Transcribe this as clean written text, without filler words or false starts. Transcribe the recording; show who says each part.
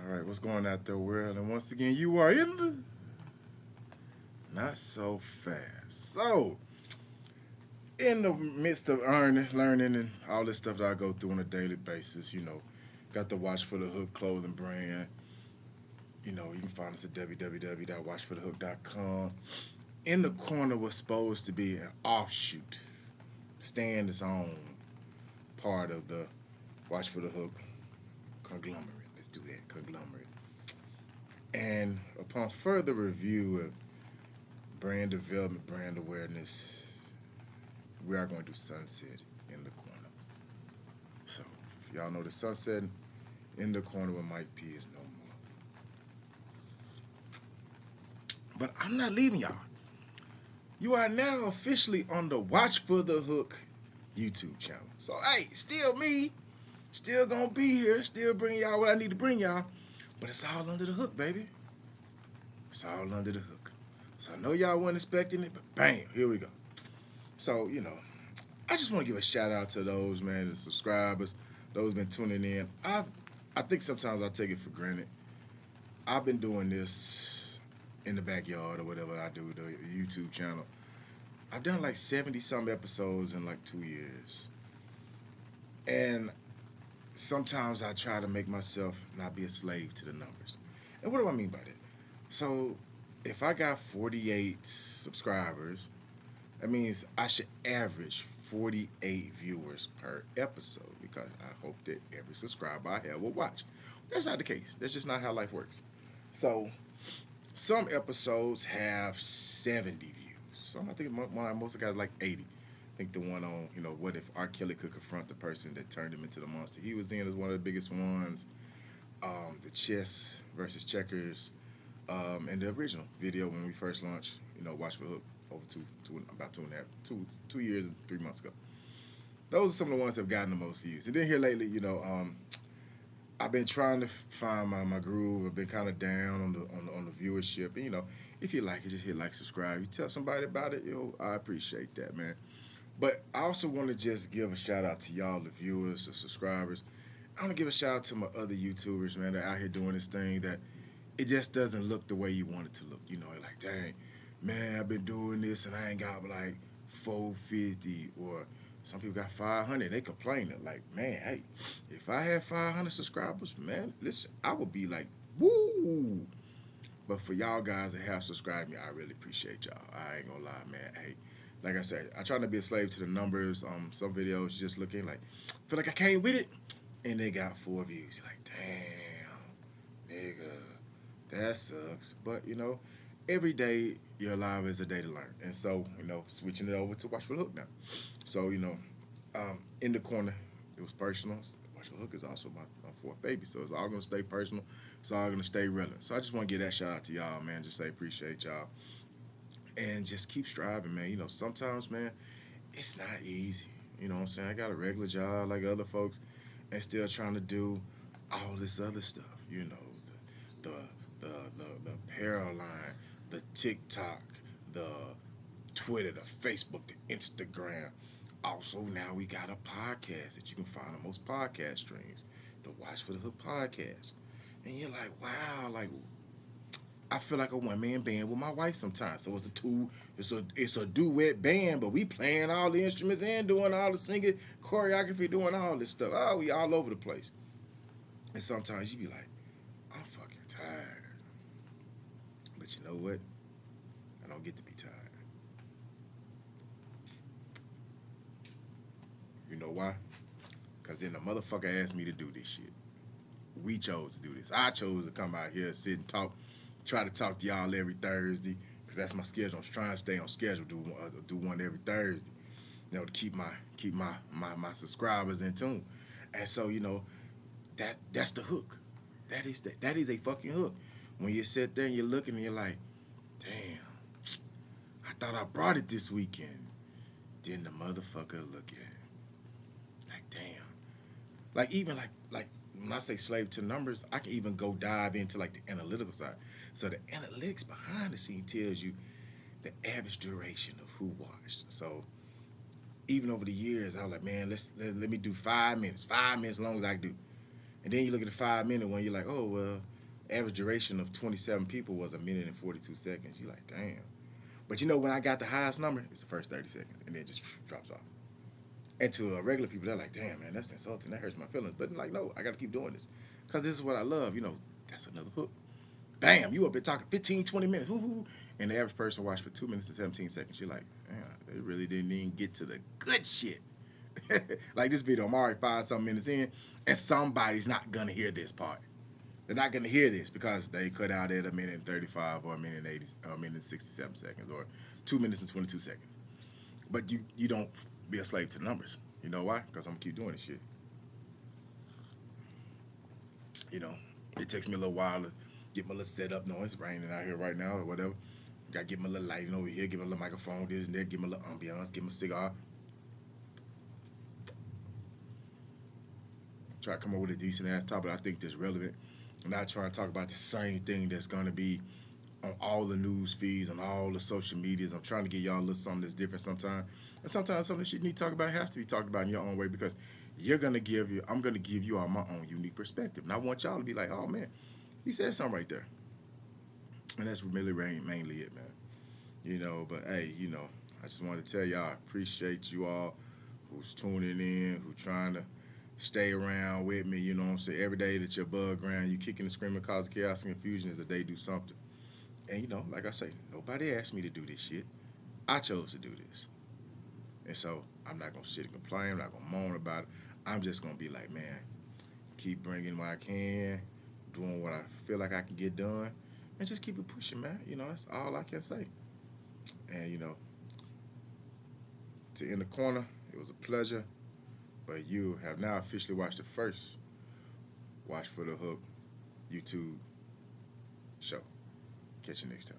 Speaker 1: All right, what's going out there, world? And once again, you are in the not so fast. So, in the midst of learning, and all this stuff that I go through on a daily basis, got the Watch for the Hook clothing brand. You can find us at www.watchforthehook.com. In the corner was supposed to be an offshoot, stand its own part of the Watch for the Hook conglomerate. Let's do that, conglomerate. And upon further review of brand development, brand awareness, we are going to sunset in the corner. So, if y'all know the sunset in the corner with Mike P is no more. But I'm not leaving y'all. You are now officially on the Watch for the Hook YouTube channel. So, hey, still me, still gonna be here, still bring y'all what I need to bring y'all. But it's all under the hook, baby. It's all under the hook. So I know y'all weren't expecting it, but bam, here we go. So, I just want to give a shout out to those, man, the subscribers, those been tuning in. I think sometimes I take it for granted. I've been doing this in the backyard or whatever I do, the YouTube channel. I've done like 70-some episodes in like 2 years. And sometimes I try to make myself not be a slave to the numbers. And what do I mean by that? So if I got 48 subscribers, that means I should average 48 viewers per episode because I hope that every subscriber I have will watch. That's not the case. That's just not how life works. So some episodes have 70 views. Some I think most of the guys like 80. I think the one on, what if R. Kelly could confront the person that turned him into the monster he was in is one of the biggest ones. The chess versus checkers, and the original video when we first launched, Watch for the Hook over about 2 years and 3 months ago. Those are some of the ones that have gotten the most views. And then here lately, I've been trying to find my groove. I've been kind of down on the viewership. And if you like it, just hit like, subscribe. You tell somebody about it, I appreciate that, man. But I also want to just give a shout out to y'all, the viewers, the subscribers. I want to give a shout out to my other YouTubers, man, that are out here doing this thing that it just doesn't look the way you want it to look. Like, dang, man, I've been doing this and I ain't got like 450 or some people got 500. They complaining like, man, hey, if I had 500 subscribers, man, listen, I would be like, woo. But for y'all guys that have subscribed me, I really appreciate y'all. I ain't gonna lie, man. Hey, like I said, I try not to be a slave to the numbers. Some videos just looking like, feel like I came with it, and they got 4 views. You're like, damn, nigga, that sucks. But every day you're alive is a day to learn. And so, switching it over to Watch for the Hook now. So, in the corner, it was personal. Watch for the Hook is also my fourth baby. So it's all going to stay personal. It's all going to stay relevant. So I just want to give that shout out to y'all, man. Just say appreciate y'all. And just keep striving, man. Sometimes, man, it's not easy. You know what I'm saying? I got a regular job like other folks and still trying to do all this other stuff. The apparel line, the TikTok, the Twitter, the Facebook, the Instagram. Also, now we got a podcast that you can find on most podcast streams, the Watch for the Hook podcast. And you're like, wow, like I feel like a one-man band with my wife sometimes. So it's a duet band, but we playing all the instruments and doing all the singing, choreography, doing all this stuff. Oh, we all over the place. And sometimes you be like, I'm fucking tired. But you know what? I don't get to be tired. You know why? Because then the motherfucker asked me to do this shit. We chose to do this. I chose to come out here, sit and talk, try to talk to y'all every Thursday, because that's my schedule. I'm trying to stay on schedule, do one every Thursday, to keep my subscribers in tune. And so, that's the hook. That is a fucking hook. When you sit there and you're looking and you're like, damn, I thought I brought it this weekend. Then the motherfucker look at it. Like, damn. Like, even like when I say slave to numbers, I can even go dive into like the analytical side. So the analytics behind the scene tells you the average duration of who watched. So even over the years, I was like, man, let me do 5 minutes, 5 minutes as long as I can do. And then you look at the 5 minute one, you're like, oh, well, Average duration of 27 people was 1 minute and 42 seconds. You like, damn. But you know, when I got the highest number, it's the first 30 seconds, and then it just drops off. And to regular people, they're like, damn, man, that's insulting. That hurts my feelings. But I'm like, no, I got to keep doing this. Because this is what I love. You know, that's another hook. Bam, you up there talking 15, 20 minutes. Woo-hoo. And the average person watched for 2 minutes and 17 seconds. You're like, man, they really didn't even get to the good shit. Like this video, I'm already 5-something minutes in, and somebody's not going to hear this part. They're not going to hear this because they cut out at 1 minute and 35 or 1 minute and 80 or 1 minute and 67 seconds or 2 minutes and 22 seconds. But you don't be a slave to the numbers. You know why? Because I'm going to keep doing this shit. You know, it takes me a little while to get my little setup. No, it's raining out here right now or whatever. Got to get my little lighting over here, get my little microphone, this and that, get my little ambiance, get my cigar. Try to come up with a decent ass topic I think that's relevant. I'm not trying to talk about the same thing that's going to be on all the news feeds, on all the social medias. I'm trying to get y'all a little something that's different sometimes. And sometimes something that you need to talk about has to be talked about in your own way because I'm gonna give you all my own unique perspective. And I want y'all to be like, oh man, he said something right there. And that's really mainly it, man. You know, but hey, you know, I just wanted to tell y'all I appreciate you all who's tuning in, who trying to stay around with me, you know what I'm saying? Every day that you're above ground, you kicking and screaming, causing chaos and confusion is a day do something. And you know, like I say, nobody asked me to do this shit. I chose to do this. And so I'm not gonna sit and complain. I'm not gonna moan about it. I'm just gonna be like, man, keep bringing what I can, doing what I feel like I can get done, and just keep it pushing, man. You know, that's all I can say. And you know, to end the corner, it was a pleasure. But you have now officially watched the first Watch for the Hook YouTube show. Catch you next time.